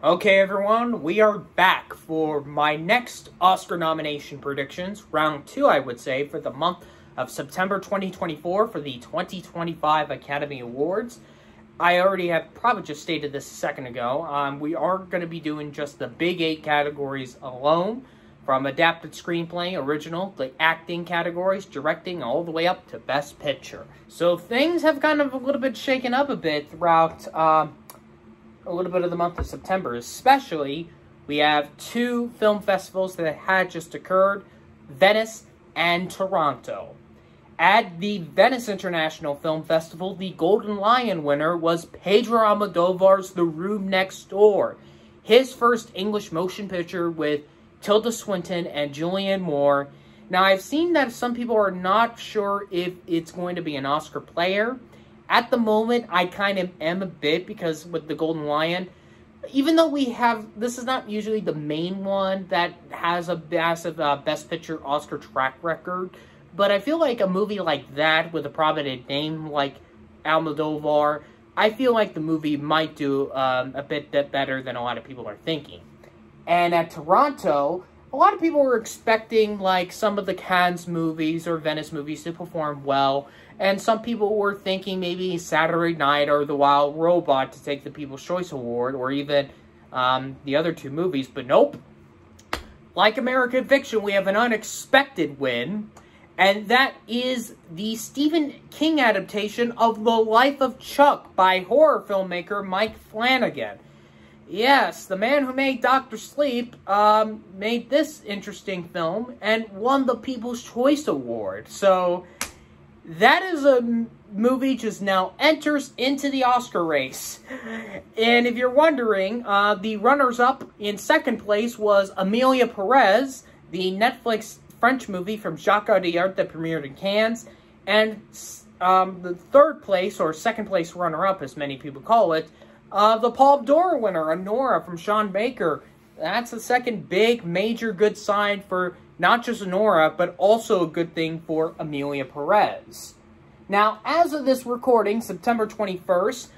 Okay, everyone, we are back for my next Oscar nomination predictions, round 2, I would say, for the month of September 2024 for the 2025 Academy Awards. I already have probably just stated this a second ago. We are going to be doing just the big 8 categories alone, from adapted screenplay, original, the acting categories, directing, all the way up to Best Picture. So things have kind of a little bit shaken up a bit throughout a little bit of the month of September. Especially, we have 2 film festivals that had just occurred, Venice and Toronto. At the Venice International Film Festival, the Golden Lion winner was Pedro Almodovar's The Room Next Door, his first English motion picture with Tilda Swinton and Julianne Moore. Now, I've seen that some people are not sure if it's going to be an Oscar player. At the moment, I kind of am a bit, because with the Golden Lion, even though this is not usually the main one that has a massive Best Picture Oscar track record, but I feel like a movie like that with a prominent name like Almodovar, I feel like the movie might do a bit better than a lot of people are thinking. And at Toronto, a lot of people were expecting like some of the Cannes movies or Venice movies to perform well, and some people were thinking maybe Saturday Night or The Wild Robot to take the People's Choice Award, or even the other 2 movies, but nope. Like American Fiction, we have an unexpected win, and that is the Stephen King adaptation of The Life of Chuck by horror filmmaker Mike Flanagan. Yes, the man who made Dr. Sleep made this interesting film and won the People's Choice Award. So that is a movie just now enters into the Oscar race. And if you're wondering, the runners-up in second place was Emilia Perez, the Netflix French movie from Jacques Audiard that premiered in Cannes. And the third place, or second place runner-up as many people call it, the Palme d'Or winner, Anora, from Sean Baker. That's the second big, major good sign for not just Anora, but also a good thing for Emilia Perez. Now, as of this recording, September 21st,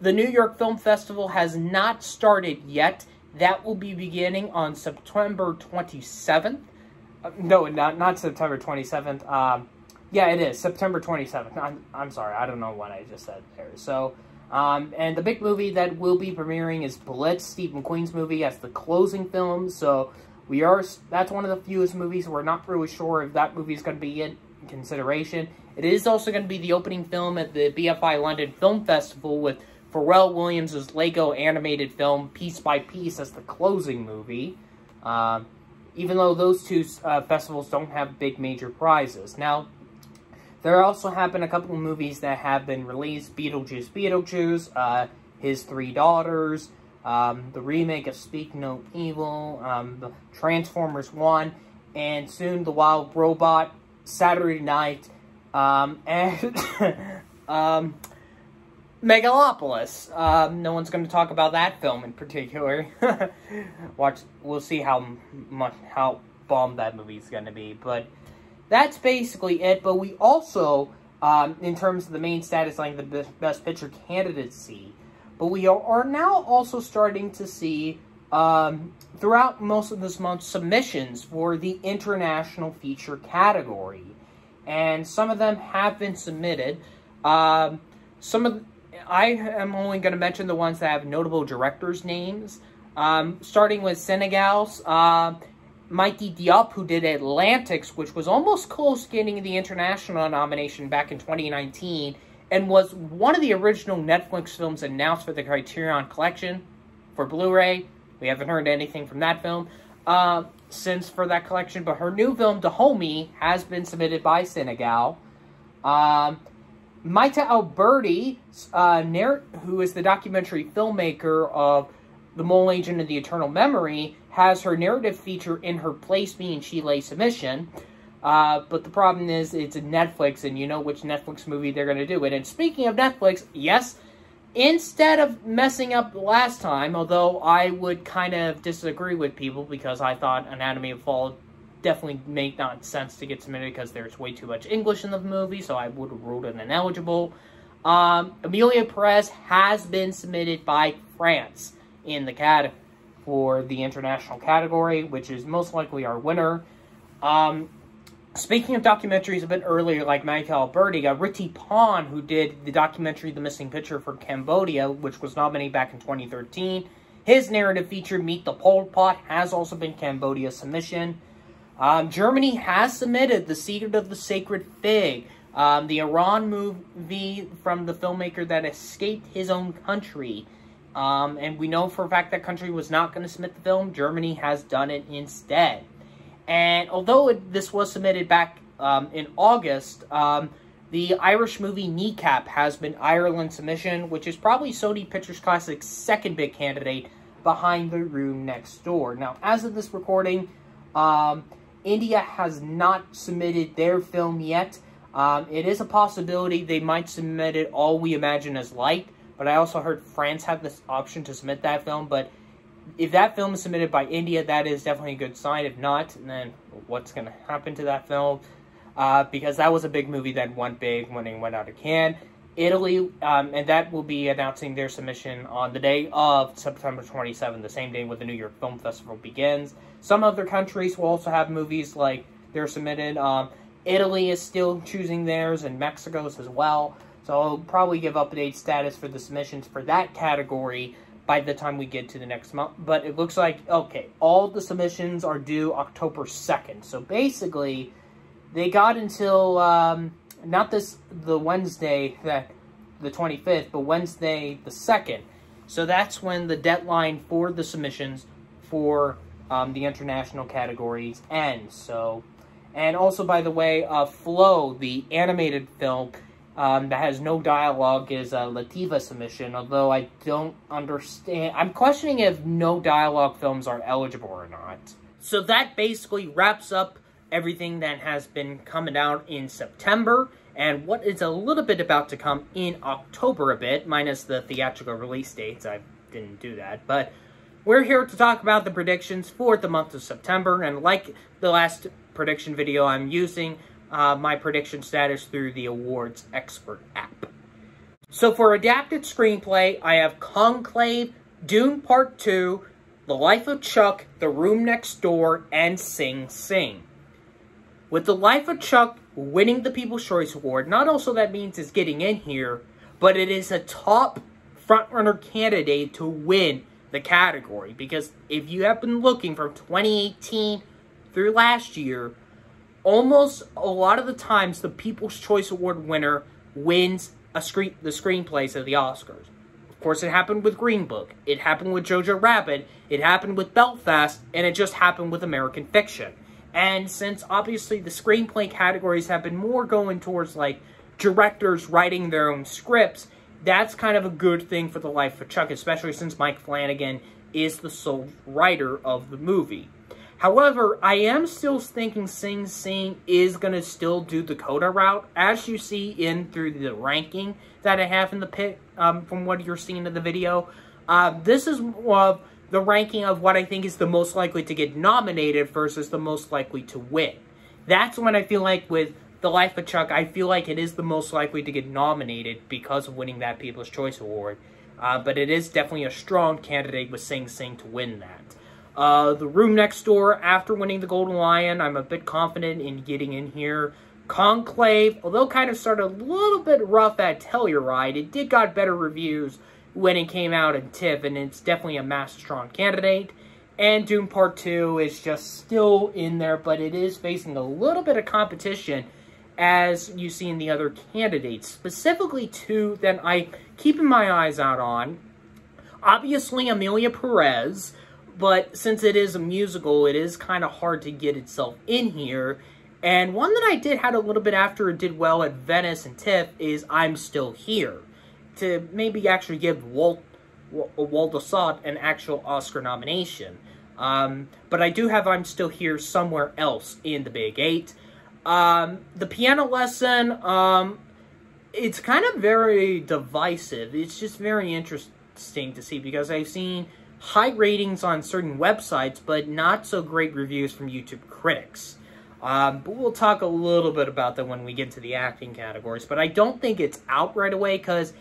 the New York Film Festival has not started yet. That will be beginning on September 27th. No, not September 27th. Yeah, it is, September 27th. I'm sorry, I don't know what I just said there. So, and the big movie that will be premiering is Blitz, Steve McQueen's movie, as the closing film. So that's one of the fewest movies we're not really sure if that movie is going to be in consideration. It is also going to be the opening film at the BFI London Film Festival with Pharrell Williams' Lego animated film Piece by Piece as the closing movie. Even though those 2 festivals don't have big major prizes. Now, there also have been a couple of movies that have been released. Beetlejuice, His 3 Daughters, the remake of Speak No Evil, the Transformers 1, and soon The Wild Robot, Saturday Night, and Megalopolis. No one's going to talk about that film in particular. We'll see how bomb that movie's going to be, but that's basically it. But we also, in terms of the main status, like the Best Picture candidacy, but we are now also starting to see, throughout most of this month, submissions for the International Feature category. And some of them have been submitted. I am only going to mention the ones that have notable directors' names. Starting with Senegal's Mikey Diop, who did Atlantics, which was almost close getting the international nomination back in 2019, and was one of the original Netflix films announced for the Criterion Collection for Blu-ray. We haven't heard anything from that film since for that collection, but her new film, Dahomey, has been submitted by Senegal. Maita Alberti, who is the documentary filmmaker of The Mole Agent of the Eternal Memory, has her narrative feature In Her Place Me in Chile submission. But the problem is, it's a Netflix, and you know which Netflix movie they're going to do it. And speaking of Netflix, yes, instead of messing up last time, although I would kind of disagree with people because I thought Anatomy of Fall definitely made not sense to get submitted because there's way too much English in the movie, so I would have ruled it ineligible. Emilia Perez has been submitted by France. in the CAD for the international category, which is most likely our winner. Speaking of documentaries a bit earlier, like Michael Alberti, Ritti Pon, who did the documentary The Missing Picture for Cambodia, which was nominated back in 2013, his narrative feature, Meet the Pol Pot, has also been Cambodia's submission. Germany has submitted The Secret of the Sacred Fig, the Iran movie from the filmmaker that escaped his own country. And we know for a fact that country was not going to submit the film. Germany has done it instead. And although this was submitted back in August, the Irish movie Kneecap has been Ireland's submission, which is probably Sony Pictures Classic's second big candidate behind The Room Next Door. Now, as of this recording, India has not submitted their film yet. It is a possibility they might submit it All We Imagine As Light, but I also heard France had this option to submit that film, but if that film is submitted by India, that is definitely a good sign. If not, then what's going to happen to that film? Because that was a big movie that went big when it went out of Cannes. Italy, and that will be announcing their submission on the day of September 27th, the same day when the New York Film Festival begins. Some other countries will also have movies like they're submitted. Italy is still choosing theirs, and Mexico's as well. So I'll probably give update status for the submissions for that category by the time we get to the next month. But it looks like, okay, all the submissions are due October 2nd. So basically, they got until, not the Wednesday, the 25th, but Wednesday the 2nd. So that's when the deadline for the submissions for the international categories ends. So, and also, by the way, Flow, the animated film, that has no dialogue, is a Lativa submission, although I don't understand. I'm questioning if no dialogue films are eligible or not. So that basically wraps up everything that has been coming out in September, and what is a little bit about to come in October a bit, minus the theatrical release dates. I didn't do that, but we're here to talk about the predictions for the month of September, and like the last prediction video, I'm using my prediction status through the awards expert app. So for adapted screenplay, I have Conclave, Dune Part 2, The Life of Chuck, The Room Next Door, and Sing Sing. With The Life of Chuck winning the People's Choice Award, not also that means it's getting in here, but it is a top frontrunner candidate to win the category. Because if you have been looking from 2018 through last year, almost a lot of the times the People's Choice Award winner wins the screenplays at the Oscars. Of course, it happened with Green Book, it happened with Jojo Rabbit, it happened with Belfast, and it just happened with American Fiction. And since obviously the screenplay categories have been more going towards like directors writing their own scripts, that's kind of a good thing for The Life of Chuck, especially since Mike Flanagan is the sole writer of the movie. However, I am still thinking Sing Sing is going to still do the Coda route, as you see through the ranking that I have in the pick, from what you're seeing in the video. This is the ranking of what I think is the most likely to get nominated versus the most likely to win. That's when I feel like with The Life of Chuck, I feel like it is the most likely to get nominated because of winning that People's Choice Award. But it is definitely a strong candidate with Sing Sing to win that. The Room Next Door, after winning the Golden Lion, I'm a bit confident in getting in here. Conclave, although kind of started a little bit rough at Telluride, it did got better reviews when it came out in TIFF, and it's definitely a massive strong candidate. And Dune Part 2 is just still in there, but it is facing a little bit of competition, as you see in the other candidates. Specifically two that I'm keeping my eyes out on. Obviously, Amelia Perez, but since it is a musical, it is kind of hard to get itself in here. And one that I did had a little bit after it did well at Venice and TIFF is I'm Still Here, to maybe actually give Walt Dussault an actual Oscar nomination. But I do have I'm Still Here somewhere else in the Big Eight. The Piano Lesson, it's kind of very divisive. It's just very interesting to see, because I've seen high ratings on certain websites, but not so great reviews from YouTube critics. But we'll talk a little bit about that when we get to the acting categories. But I don't think it's out right away, because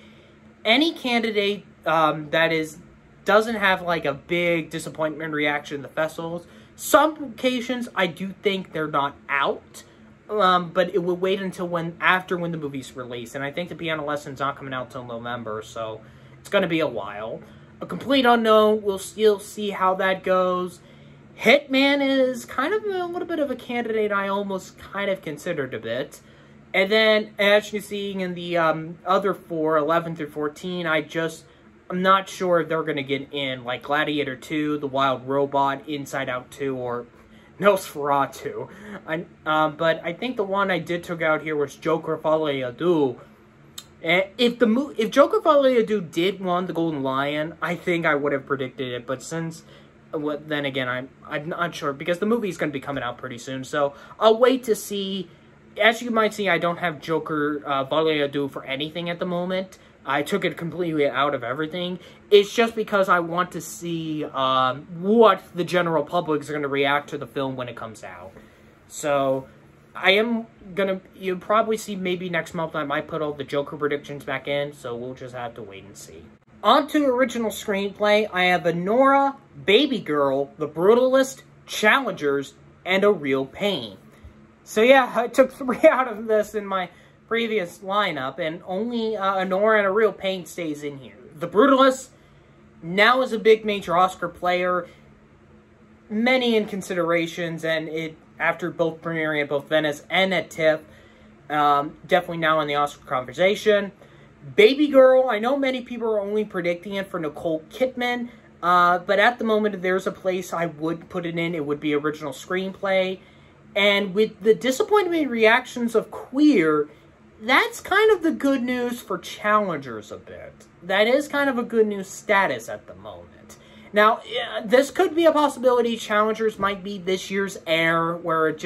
any candidate that is doesn't have, like, a big disappointment reaction in the festivals. Some locations, I do think they're not out, but it will wait until when the movie's released. And I think The Piano Lesson's not coming out till November, so it's going to be a while. A Complete Unknown, we'll still see how that goes. Hitman is kind of a little bit of a candidate I almost kind of considered a bit. And then, as you're seeing in the other 4, 11 through 14, I'm not sure if they're going to get in, like Gladiator 2, The Wild Robot, Inside Out 2, or Nosferatu. But I think the one I did took out here was Joker Folie à Deux. If Joker Folie à Deux did win the Golden Lion, I think I would have predicted it. But since, then again, I'm not sure, because the movie's going to be coming out pretty soon. So I'll wait to see. As you might see, I don't have Joker Folie à Deux for anything at the moment. I took it completely out of everything. It's just because I want to see what the general public is going to react to the film when it comes out. So, I am going to... You'll probably see maybe next month I might put all the Joker predictions back in, so we'll just have to wait and see. On to original screenplay, I have Anora, Baby Girl, The Brutalist, Challengers, and A Real Pain. So yeah, I took 3 out of this in my previous lineup, and only Anora and A Real Pain stays in here. The Brutalist now is a big major Oscar player, many in considerations, and it after both premiering at both Venice and at TIFF, definitely now in the Oscar conversation. Baby Girl, I know many people are only predicting it for Nicole Kidman, but at the moment, if there's a place I would put it in, it would be original screenplay. And with the disappointing reactions of Queer, that's kind of the good news for Challengers a bit. That is kind of a good news status at the moment. Now, this could be a possibility. Challengers might be this year's Air, where it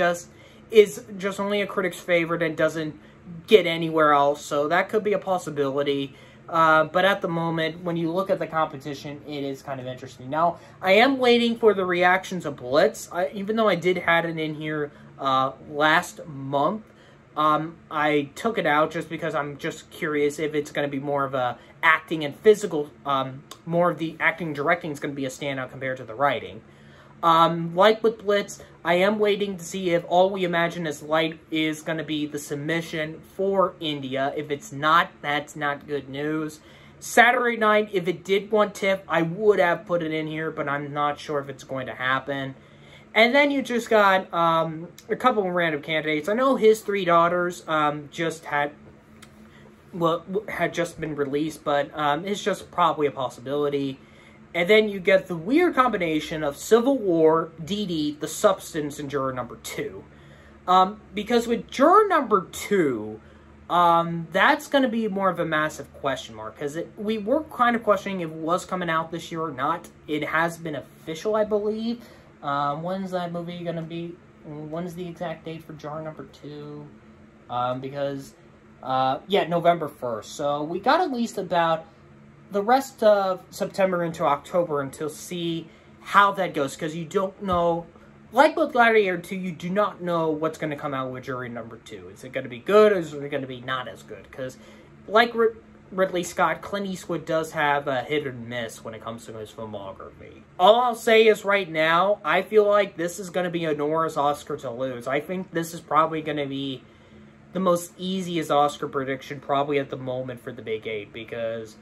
is just only a critic's favorite and doesn't get anywhere else. So that could be a possibility. But at the moment, when you look at the competition, it is kind of interesting. Now, I am waiting for the reactions of Blitz. Even though I did have it in here last month, I took it out just because I'm just curious if it's going to be more of a acting and physical, more of the acting and directing is going to be a standout compared to the writing. Like with Blitz, I am waiting to see if All We Imagine Is Light is going to be the submission for India. If it's not, that's not good news. Saturday Night, if it did want TIFF, I would have put it in here, but I'm not sure if it's going to happen. And then you just got a couple of random candidates. I know His Three Daughters had just been released, but it's just probably a possibility. And then you get the weird combination of Civil War, DD, The Substance, and Juror Number 2. Because with Juror Number 2, that's going to be more of a massive question mark. Because we were kind of questioning if it was coming out this year or not. It has been official, I believe. When's that movie going to be? When's the exact date for Juror Number 2? November 1st. So we got at least about the rest of September into October until see how that goes, because you don't know, like with Gladiator 2, you do not know what's going to come out with Jury Number 2. Is it going to be good, or is it going to be not as good? Because, like Ridley Scott, Clint Eastwood does have a hit or miss when it comes to his filmography. All I'll say is right now, I feel like this is going to be Anora's Oscar to lose. I think this is probably going to be the most easiest Oscar prediction probably at the moment for the Big Eight, because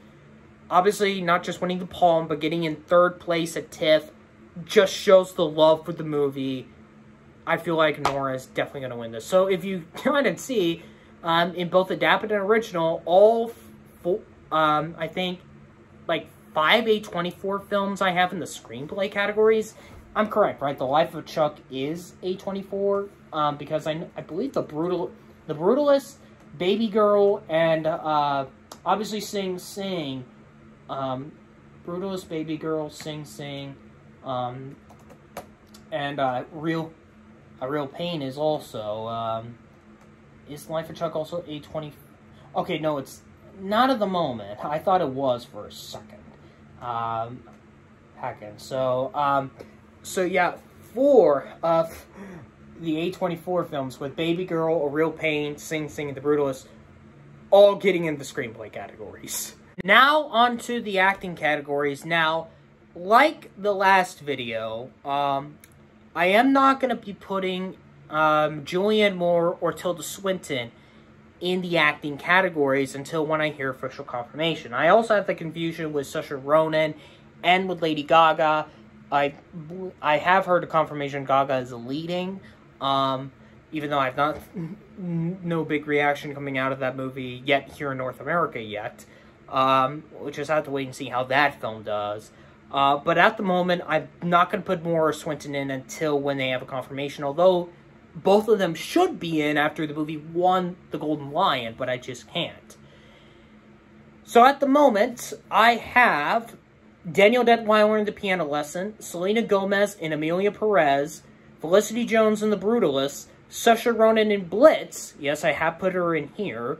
obviously, not just winning the Palm, but getting in 3rd place at TIFF just shows the love for the movie. I feel like Nora is definitely going to win this. So if you kind of see, in both adapted and original, all I think, like 5 A24 films I have in the screenplay categories, I'm correct, right? The Life of Chuck is A24, because I believe The Brutalist, Baby Girl, and obviously Sing Sing. Brutalist, Baby Girl, Sing Sing, and A Real Pain is also, is Life of Chuck also A20? Okay, no, it's not at the moment. I thought it was for a second. So yeah, 4 of the A24 films with Baby Girl, A Real Pain, Sing Sing, and The Brutalist all getting in the screenplay categories. Now, on to the acting categories. Now, like the last video, I am not going to be putting Julianne Moore or Tilda Swinton in the acting categories until when I hear official confirmation. I also have the confusion with Saoirse Ronan and with Lady Gaga. I have heard the confirmation Gaga is leading, even though I've not no big reaction coming out of that movie yet here in North America yet. We'll just have to wait and see how that film does. But at the moment, I'm not going to put Moore or Swinton in until when they have a confirmation, although both of them should be in after the movie won the Golden Lion, but I just can't. So at the moment, I have Daniel Detweiler in The Piano Lesson, Selena Gomez in Amelia Perez, Felicity Jones in The Brutalist, Saoirse Ronan in Blitz, yes, I have put her in here,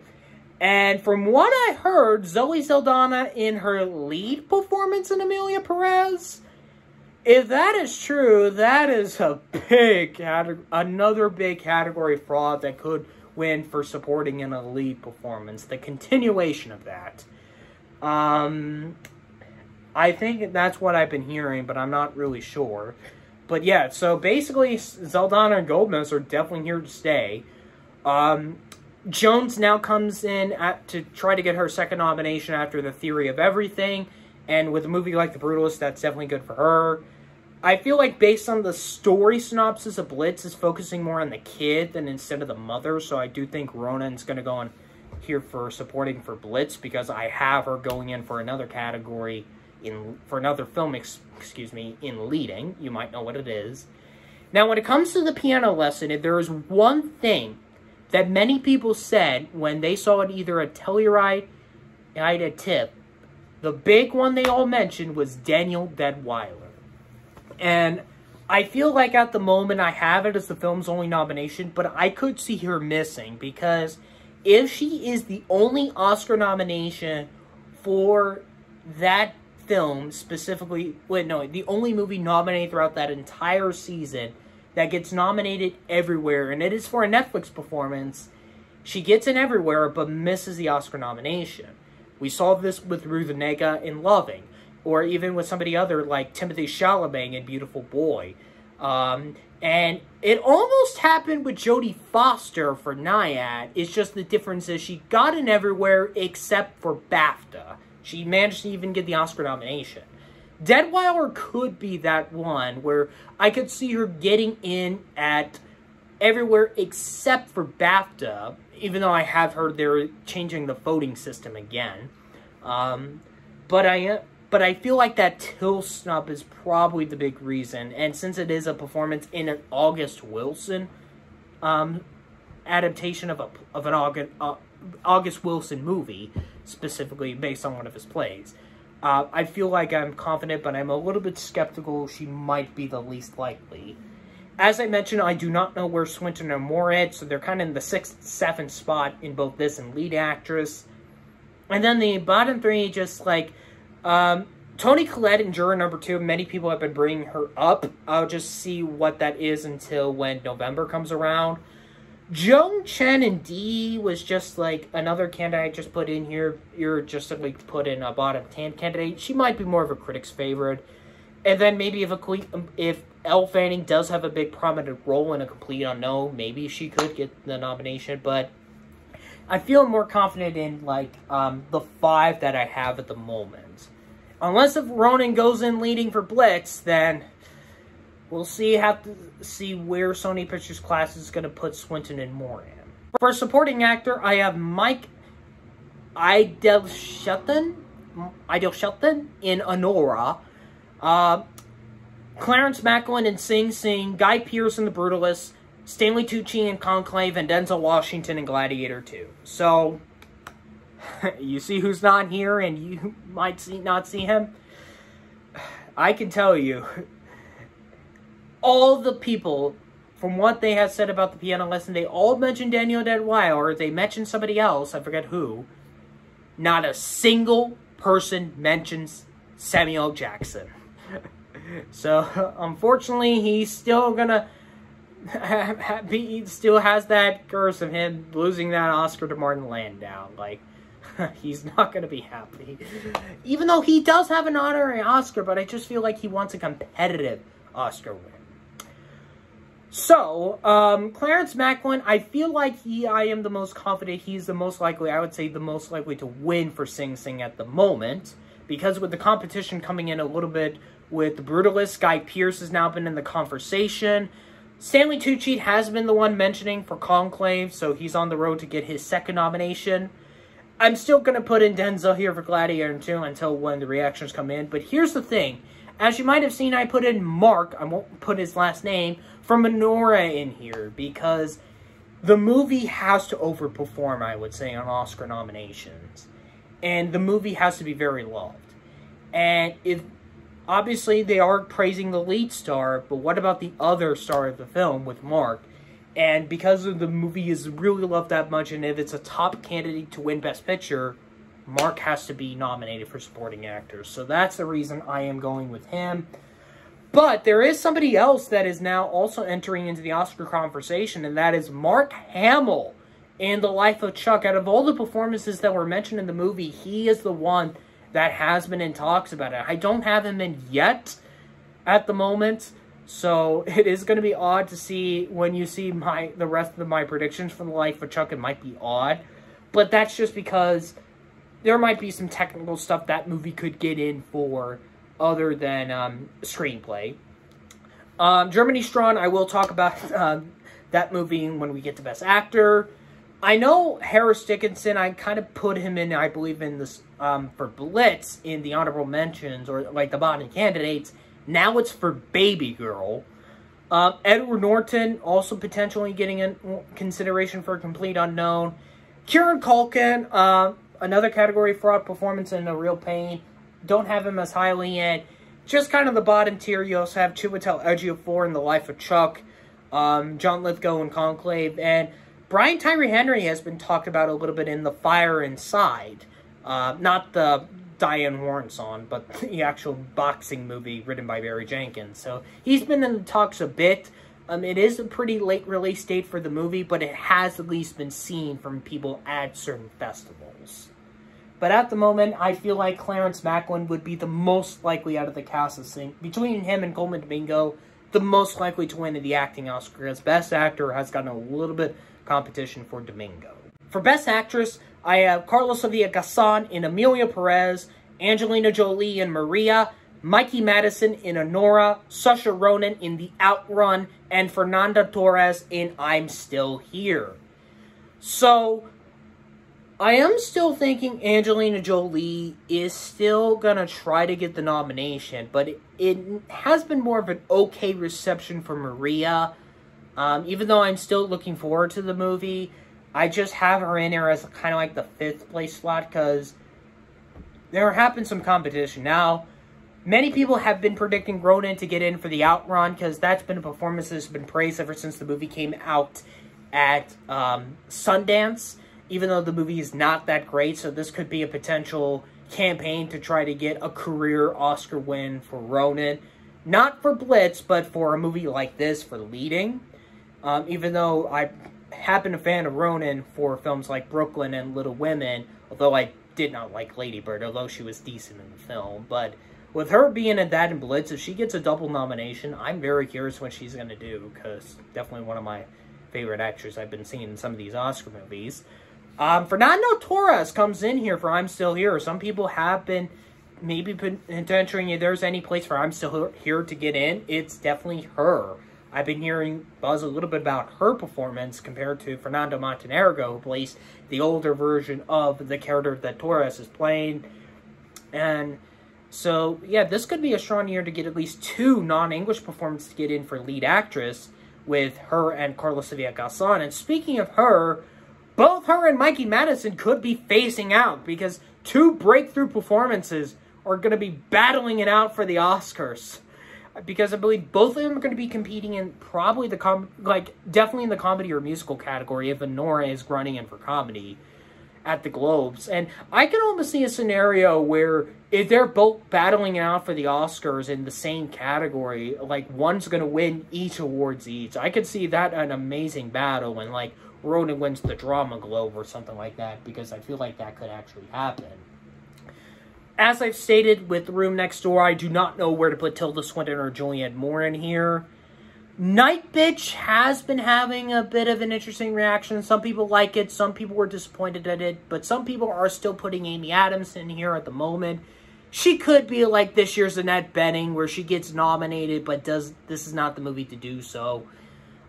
and from what I heard, Zoe Saldana in her lead performance in Amelia Perez. If that is true, that is a big another big category fraud that could win for supporting in a lead performance. The continuation of that. I think that's what I've been hearing, but I'm not really sure. But yeah, so basically, Saldana and Gomez are definitely here to stay. Jones now comes in to try to get her second nomination after The Theory of Everything. And with a movie like The Brutalist, that's definitely good for her. I feel like based on the story synopsis of Blitz, is focusing more on the kid than instead of the mother. So I do think Ronan's going to go on here for supporting for Blitz, because I have her going in for another category, for another film, in leading. You might know what it is. Now, when it comes to The Piano Lesson, if there is one thing that many people said when they saw it either at Telluride or at TIFF, the big one they all mentioned was Daniel Detweiler. And I feel like at the moment I have it as the film's only nomination, but I could see her missing, because if she is the only Oscar nomination for that film specifically, the only movie nominated throughout that entire season that gets nominated everywhere, and it is for a Netflix performance, she gets in everywhere but misses the Oscar nomination. We saw this with Ruth Negga in Loving, or even with somebody other like Timothée Chalamet in Beautiful Boy. And it almost happened with Jodie Foster for Nyad. It's just the difference is she got in everywhere except for BAFTA. She managed to even get the Oscar nomination. Detweiler could be that one where I could see her getting in at everywhere except for BAFTA, even though I have heard they're changing the voting system again. But I feel like that Till snub is probably the big reason, and since it is a performance in an August Wilson adaptation of an August Wilson movie, specifically based on one of his plays, I feel like I'm confident, but I'm a little bit skeptical she might be the least likely. As I mentioned, I do not know where Swinton or Moore is, so they're kind of in the 6th, 7th spot in both this and lead actress. And then the bottom three, just like Toni Collette in juror number 2, many people have been bringing her up. I'll just see what that is until when November comes around. Joan Chen in D was just like another candidate I just put in here. You're just like put in a bottom 10 candidate. She might be more of a critic's favorite. And then maybe if Elle Fanning does have a big prominent role in A Complete Unknown, maybe she could get the nomination. But I feel more confident in like the 5 that I have at the moment. Unless if Ronan goes in leading for Blitz, then we'll see. Have to see where Sony Pictures Class is going to put Swinton and Moore in. For supporting actor, I have Mike Idelshelton in Honora, Clarence Macklin in Sing Sing, Guy Pearce in The Brutalist, Stanley Tucci in Conclave, and Denzel Washington in Gladiator 2. So, you see who's not here, and you might not see him. I can tell you, all the people, from what they have said about The Piano Lesson, they all mentioned Daniel Detweiler, they mentioned somebody else, I forget who. Not a single person mentions Samuel Jackson. So, unfortunately, he's still gonna he still has that curse of him losing that Oscar to Martin Landau. Like, He's not going to be happy. Even though he does have an honorary Oscar, but I just feel like he wants a competitive Oscar win. So, Clarence Macklin, I feel like I am the most confident he's the most likely, I would say the most likely to win for Sing Sing at the moment. Because with the competition coming in a little bit with The Brutalist, Guy Pearce has now been in the conversation. Stanley Tucci has been the one mentioning for Conclave, so he's on the road to get his second nomination. I'm still going to put in Denzel here for Gladiator 2 until when the reactions come in. But here's the thing. As you might have seen, I put in Mark, I won't put his last name, from Menorah in here. Because the movie has to overperform, I would say, on Oscar nominations. And the movie has to be very loved. And if obviously they are praising the lead star, but what about the other star of the film with Mark? And because of the movie is really loved that much, and if it's a top candidate to win Best Picture, Mark has to be nominated for supporting actor. So that's the reason I am going with him. But there is somebody else that is now also entering into the Oscar conversation, and that is Mark Hamill in The Life of Chuck. Out of all the performances that were mentioned in the movie, he is the one that has been in talks about it. I don't have him in yet at the moment, so it is going to be odd to see when you see the rest of my predictions for The Life of Chuck. It might be odd, but that's just because there might be some technical stuff that movie could get in for other than screenplay. Germany Strong, I will talk about that movie when we get to Best Actor. I know Harris Dickinson, I kind of put him in, I believe, in this, for Blitz, in the honorable mentions, or, like, the bottom candidates. Now it's for Baby Girl. Edward Norton, also potentially getting in consideration for Complete Unknown. Kieran Culkin, another category fraud performance in A Real Pain. Don't have him as highly in. Just kind of the bottom tier. You also have Chiwetel Ejiofor in The Life of Chuck. John Lithgow in Conclave. And Brian Tyree Henry has been talked about a little bit in The Fire Inside. Not the Diane Warren song, but the actual boxing movie written by Barry Jenkins. So he's been in the talks a bit. It is a pretty late release date for the movie, but it has at least been seen from people at certain festivals. But at the moment, I feel like Clarence Macklin would be the most likely out of the cast of Sing. Between him and Coleman Domingo, the most likely to win the acting Oscar. As Best Actor has gotten a little bit competition for Domingo. For Best Actress, I have Carla Sofia Gasson in Amelia Perez, Angelina Jolie in Maria, Mikey Madison in Honora, Saoirse Ronan in The Outrun, and Fernanda Torres in I'm Still Here. So, I am still thinking Angelina Jolie is still gonna try to get the nomination, but it has been more of an okay reception for Maria. Even though I'm still looking forward to the movie, I just have her in there as kind of like the 5th place slot, because there have been some competition. Now, many people have been predicting Ronan to get in for The Outrun, because that's been a performance that's been praised ever since the movie came out at Sundance, even though the movie is not that great. So this could be a potential campaign to try to get a career Oscar win for Ronan. Not for Blitz, but for a movie like this, for leading. Even though I have been a fan of Ronan for films like Brooklyn and Little Women, although I did not like Lady Bird, although she was decent in the film. But with her being in that and Blitz, if she gets a double nomination, I'm very curious what she's going to do, because definitely one of my favorite actors I've been seeing in some of these Oscar movies. Fernando Torres comes in here for I'm Still Here. Some people have been maybe entering if there's any place for I'm Still Here to get in. It's definitely her. I've been hearing buzz a little bit about her performance compared to Fernando Montenegro, who plays the older version of the character that Torres is playing. And so, yeah, this could be a strong year to get at least 2 non-English performances to get in for lead actress with her and Carla Sofia Gasson. And speaking of her, both her and Mikey Madison could be phasing out, because 2 breakthrough performances are going to be battling it out for the Oscars. Because I believe both of them are going to be competing in probably definitely in the comedy or musical category if Honora is running in for comedy at the Globes. And I can almost see a scenario where if they're both battling it out for the Oscars in the same category, like one's going to win each awards each. I could see that an amazing battle, and like Ronan wins the Drama Globe or something like that, because I feel like that could actually happen. As I've stated with The Room Next Door, I do not know where to put Tilda Swinton or Julianne Moore in here. Night Bitch has been having a bit of an interesting reaction. Some people like it, some people were disappointed at it, but some people are still putting Amy Adams in here at the moment. She could be like this year's Annette Bening, where she gets nominated, but this is not the movie to do so.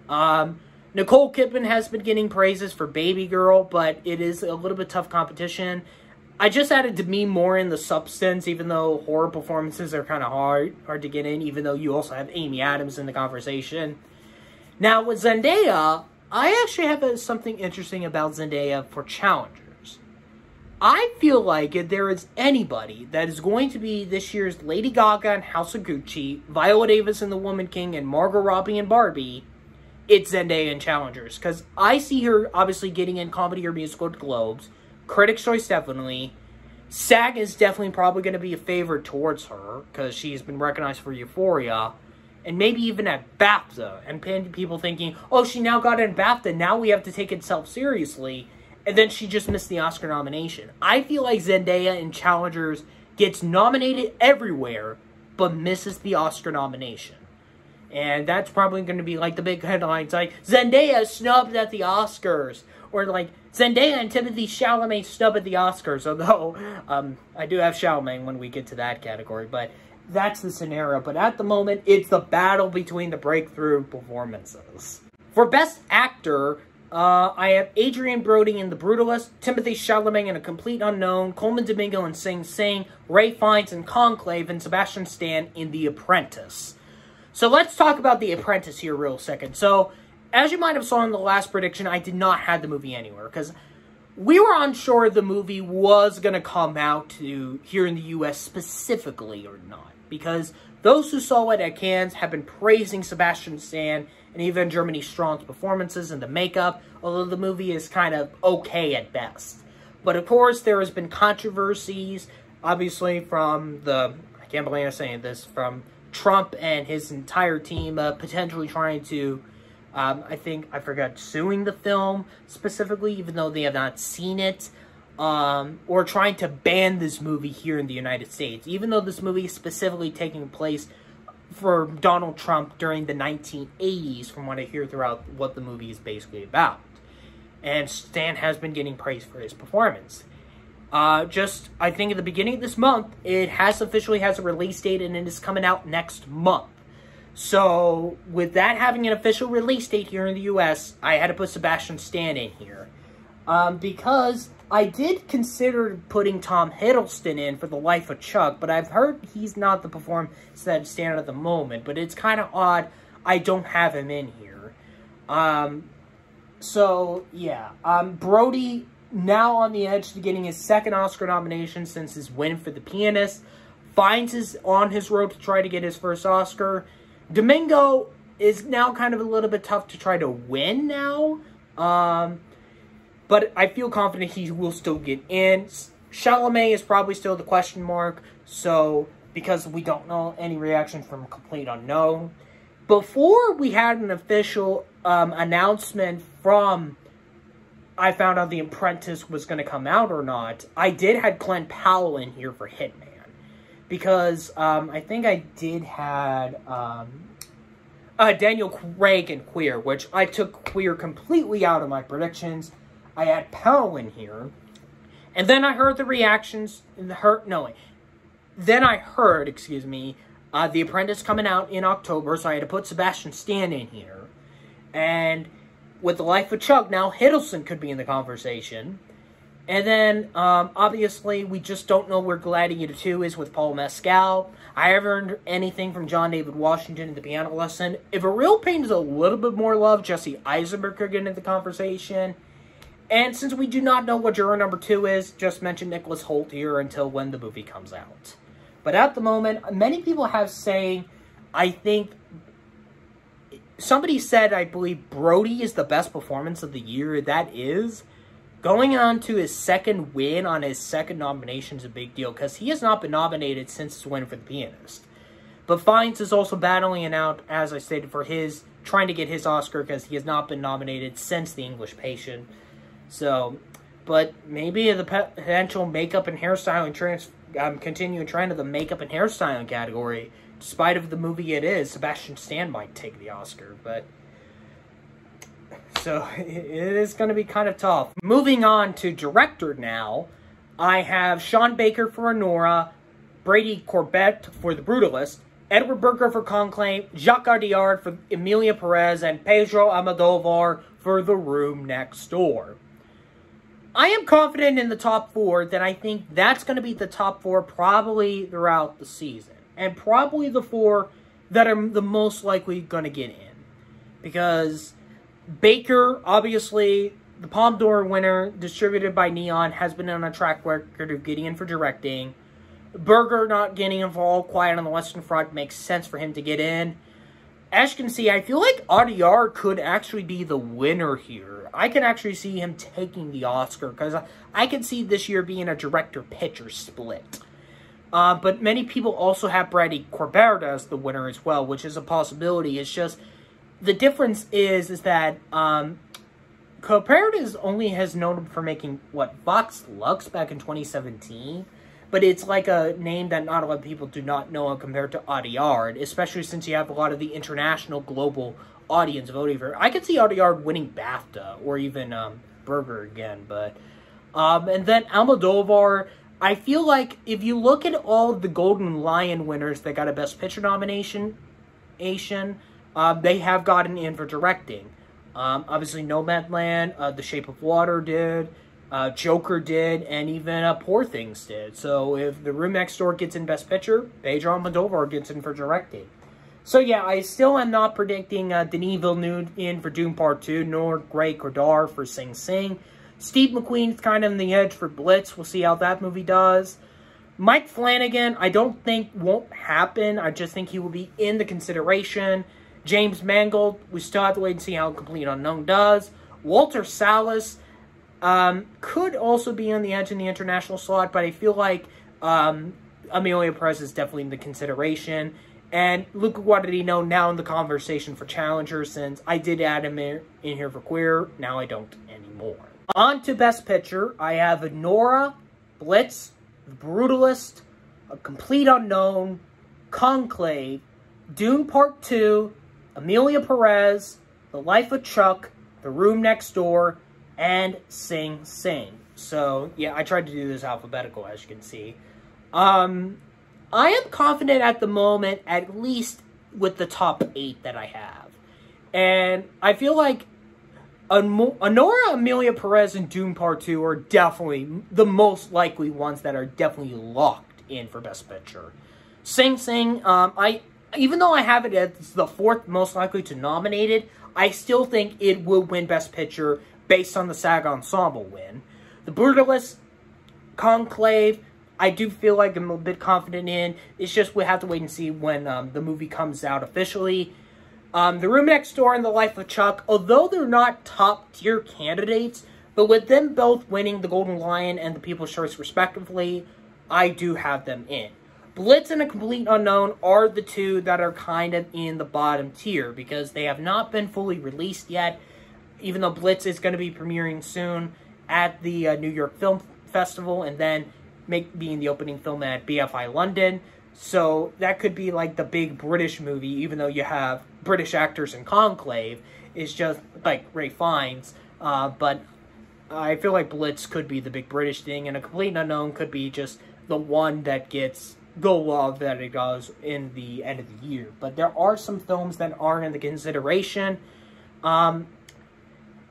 Nicole Kidman has been getting praises for Baby Girl, but it is a little bit tough competition. I just added Demi Moore in the substance, even though horror performances are kind of hard to get in, even though you also have Amy Adams in the conversation. Now, with Zendaya, I actually have something interesting about Zendaya for challengers. I feel like if there is anybody that is going to be this year's Lady Gaga in House of Gucci, Viola Davis in The Woman King, and Margot Robbie in Barbie, it's Zendaya in challengers. Because I see her obviously getting in comedy or musical at Globes. Critics' Choice, definitely. SAG is definitely probably going to be a favorite towards her, because she's been recognized for Euphoria. And maybe even at BAFTA. And people thinking, oh, she now got in BAFTA, now we have to take itself seriously. And then she just missed the Oscar nomination. I feel like Zendaya in challengers gets nominated everywhere, but misses the Oscar nomination. And that's probably going to be like the big headlines, like, Zendaya snubbed at the Oscars. Or like, Zendaya and Timothée Chalamet snub at the Oscars. Although, I do have Chalamet when we get to that category. But that's the scenario. But at the moment, it's the battle between the breakthrough performances. For Best Actor, I have Adrian Brody in The Brutalist, Timothée Chalamet in A Complete Unknown, Coleman Domingo in Sing Sing, Ray Fiennes in Conclave, and Sebastian Stan in The Apprentice. So let's talk about The Apprentice here real second. So, as you might have saw in the last prediction, I did not have the movie anywhere, because we were unsure if the movie was going to come out to here in the U.S. specifically or not. Because those who saw it at Cannes have been praising Sebastian Stan and even Germany Strong's performances and the makeup, although the movie is kind of okay at best. But of course, there has been controversies, obviously from I can't believe I'm saying this, from Trump and his entire team potentially trying to, suing the film specifically, even though they have not seen it, or trying to ban this movie here in the United States, even though this movie is specifically taking place for Donald Trump during the 1980s, from what I hear throughout what the movie is basically about. And Stan has been getting praise for his performance. I think at the beginning of this month, it officially has a release date, and it is coming out next month. So, with that having an official release date here in the U.S., I had to put Sebastian Stan in here. Because I did consider putting Tom Hiddleston in for The Life of Chuck, but I've heard he's not the performance that Stan at the moment, but it's kind of odd I don't have him in here. Brody, now on the edge to getting his second Oscar nomination since his win for The Pianist, Fiennes is on his road to try to get his first Oscar. Domingo is now kind of a little bit tough to try to win now, but I feel confident he will still get in. Chalamet is probably still the question mark, so because we don't know any reaction from Complete Unknown. Before we had an official announcement from I found out The Apprentice was going to come out or not, I did have Glenn Powell in here for Hitman. Because I think I did had Daniel Craig in Queer, which I took Queer completely out of my predictions. I had Powell in here. And then I heard the reactions, Then I heard, The Apprentice coming out in October, so I had to put Sebastian Stan in here. And with The Life of Chuck, now Hiddleston could be in the conversation. And then, obviously, we just don't know where Gladiator 2 is with Paul Mescal. I haven't heard anything from John David Washington in The Piano Lesson. If A Real Pain is a little bit more love, Jesse Eisenberg could get into the conversation. And since we do not know what juror number 2 is, just mention Nicholas Hoult here until when the movie comes out. But at the moment, many people have saying, somebody said, I believe, Brody is the best performance of the year. That is. Going on to his second win on his second nomination is a big deal, because he has not been nominated since his win for The Pianist. But Fiennes is also battling it out, as I stated, for his trying to get his Oscar because he has not been nominated since The English Patient. So, but maybe the potential makeup and hairstyling continuing trend of the makeup and hairstyling category, despite of the movie it is, Sebastian Stan might take the Oscar, but so it is going to be kind of tough. Moving on to director now, I have Sean Baker for Anora, Brady Corbett for The Brutalist, Edward Berger for Conclave, Jacques Audiard for Emilia Perez, and Pedro Almodovar for The Room Next Door. I am confident in the top 4 that I think that's going to be the top 4 probably throughout the season. And probably the 4 that are the most likely going to get in. Because Baker, obviously, the Palme d'Or winner, distributed by Neon, has been on a track record of getting in for directing. Berger not getting in for All Quiet on the Western Front makes sense for him to get in. As you can see, I feel like Audiard could actually be the winner here. I can actually see him taking the Oscar, because I can see this year being a director-pitcher split. But many people also have Brady Corbett as the winner as well, which is a possibility. It's just, the difference is that Corbett only has known for making, Vox Lux back in 2017? But it's like a name that not a lot of people do not know compared to Audiard, especially since you have a lot of the international, global audience voting for it. I could see Audiard winning BAFTA, or even Berger again, but... and then Almodovar, I feel like if you look at all the Golden Lion winners that got a Best Picture nomination, they have gotten in for directing. Obviously, Nomadland, The Shape of Water did, Joker did, and even Poor Things did. So if The Room Next Door gets in Best Picture, Pedro Almodovar gets in for directing. So yeah, I still am not predicting Denis Villeneuve in for Dune Part 2, nor Greg Godard for Sing Sing. Steve McQueen's kind of on the edge for Blitz. We'll see how that movie does. Mike Flanagan, I don't think won't happen. I just think he will be in the consideration. James Mangold, we still have to wait and see how Complete Unknown does. Walter Salles could also be on the edge in the international slot, but I feel like Emilia Perez is definitely in the consideration. And Luca Guadagnino now in the conversation for Challenger, since I did add him in here for Queer. Now I don't anymore. On to Best Picture, I have Anora, Blitz, The Brutalist, A Complete Unknown, Conclave, Dune Part 2, Emilia Perez, The Life of Chuck, The Room Next Door, and Sing Sing. So, yeah, I tried to do this alphabetical, as you can see. I am confident at the moment, at least with the top 8 that I have. And I feel like Anora, Emilia Perez, and Dune Part 2 are definitely the most likely ones that are definitely locked in for Best Picture. Sing Sing, even though I have it as the 4th most likely to nominate it, I still think it will win Best Picture based on the SAG Ensemble win. The Brutalist, Conclave, I do feel like I'm a bit confident in. It's just we have to wait and see when the movie comes out officially. The Room Next Door and The Life of Chuck, although they're not top-tier candidates, but with them both winning the Golden Lion and the People's Choice respectively, I do have them in. Blitz and A Complete Unknown are the 2 that are kind of in the bottom tier, because they have not been fully released yet, even though Blitz is going to be premiering soon at the New York Film Festival, and then being the opening film at BFI London. So that could be like the big British movie, even though you have British actors in Conclave. It's just like Ray Fiennes. But I feel like Blitz could be the big British thing, and A Complete Unknown could be just the one that gets the love that it does in the end of the year. But there are some films that aren't in the consideration.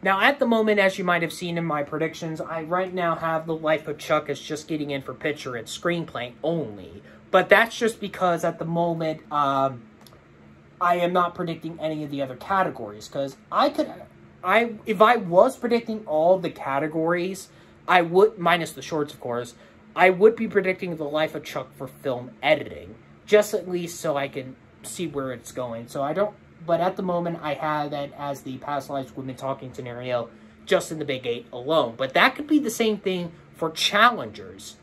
Now, at the moment, as you might have seen in my predictions, I right now have The Life of Chuck as just getting in for picture and screenplay only. But that's just because at the moment, I am not predicting any of the other categories. Because if I was predicting all the categories, I would, minus the shorts, of course, I would be predicting The Life of Chuck for film editing. Just at least so I can see where it's going. So I don't, but at the moment, I have that as the Past Lives Women Talking scenario, just in the Big 8 alone. But that could be the same thing for challengers.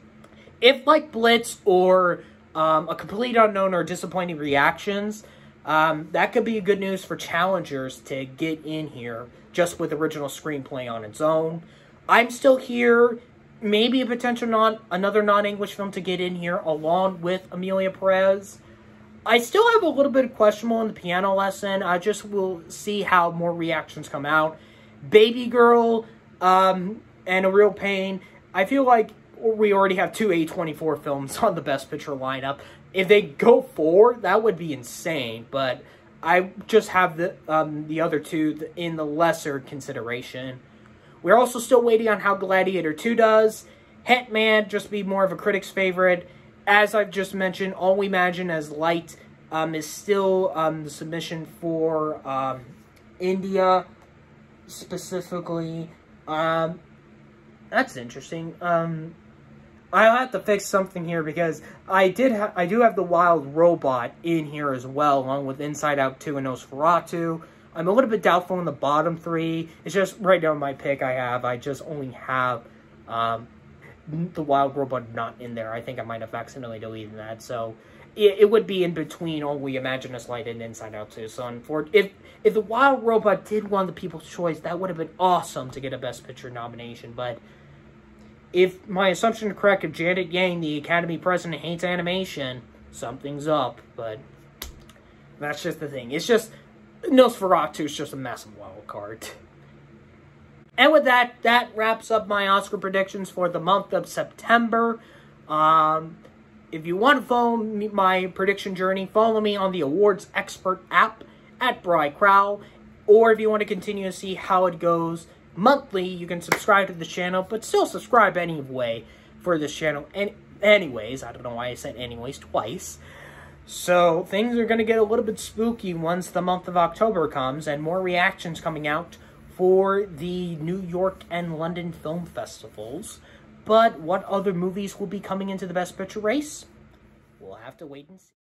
If, like Blitz or A Complete Unknown or Disappointing Reactions, That could be good news for challengers to get in here just with original screenplay on its own. I'm still here. Maybe a potential another non-English film to get in here along with Emilia Perez. I still have a little bit of questionable in the piano lesson. I just will see how more reactions come out. Baby Girl and A Real Pain. I feel like we already have two A24 films on the Best Picture lineup. If they go 4, that would be insane. But I just have the other two in the lesser consideration. We're also still waiting on how Gladiator 2 does. Hitman, just be more of a critic's favorite. As I've just mentioned, All We Imagine as Light is still the submission for India, specifically. That's interesting. I'll have to fix something here because I do have The Wild Robot in here as well, along with Inside Out 2 and Nosferatu. I'm a little bit doubtful in the bottom 3. It's just right now my pick I just only have The Wild Robot not in there. I think I might have accidentally deleted that. So it would be in between All We Imagine as Light and Inside Out 2. So if The Wild Robot did win the People's Choice, that would have been awesome to get a Best Picture nomination. But if my assumption is correct, if Janet Yang, the Academy president, hates animation, something's up. But that's just the thing. It's just Nosferatu is just a massive wild card. And with that wraps up my Oscar predictions for the month of September. If you want to follow my prediction journey, follow me on the Awards Expert app at Bri Crowell. Or if you want to continue to see how it goes monthly, you can subscribe to the channel, but still subscribe anyway for this channel. And anyways, I don't know why I said anyways twice. So things are going to get a little bit spooky once the month of October comes and more reactions coming out for the New York and London film festivals. But what other movies will be coming into the Best Picture race? We'll have to wait and see.